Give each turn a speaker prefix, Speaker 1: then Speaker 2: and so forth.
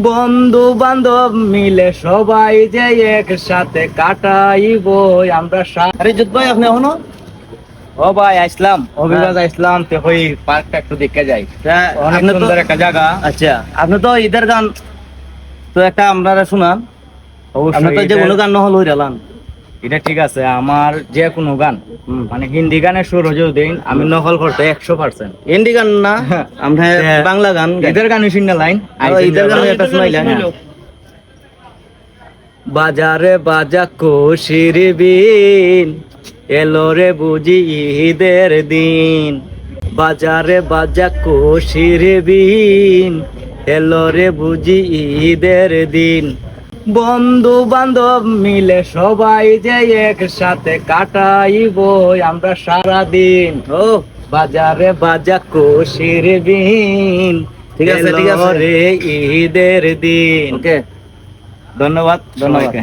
Speaker 1: বন্ধু বান্ধব মিলে সবাই যে একসাথে কাটাইব আমরা
Speaker 2: আরে ইজ্জত ভাই আপনি এখনো
Speaker 1: ও ভাই আসলাম অভিবাজ আসলাম তো ওই পার্কটা একটু দেখে যাই অনেক
Speaker 2: আপনি তো
Speaker 1: সুন্দর একটা জায়গা
Speaker 2: আচ্ছা আপনি তো ঈদের গান তো একটা আমরা শুনান আপনি তো
Speaker 1: অবশ্যই
Speaker 2: যে কোনো গান নহল হই রালান
Speaker 1: এটা ঠিক আছে আমার যে কোনো গান মানে হিন্দি গানের সুর যদি আমি নকল করতে 100%।
Speaker 2: হিন্দি গান না আমরা বাংলা গান গাই।
Speaker 1: ঈদের গান শুনে লাইন
Speaker 2: ঈদের গান একটা শুনাইলেন
Speaker 1: বাজারে বাজা কোশির বিন এলো রে বুঝি ঈদের দিন বাজারে বাজা কোশির বিন এলো রে বুঝি ঈদের দিন বন্ধু বান্ধব মিলে সবাই যে একসাথে কাটাইব আমরা সারা দিন
Speaker 2: ও
Speaker 1: বাজারে বাজা কোশির বিন
Speaker 2: ঠিক আছে, ঠিক আছে।
Speaker 1: এলো রে ঈদের দিন
Speaker 2: ওকে
Speaker 1: ধন্যবাদ
Speaker 2: ধন্যবাদ।
Speaker 1: সবাইকে।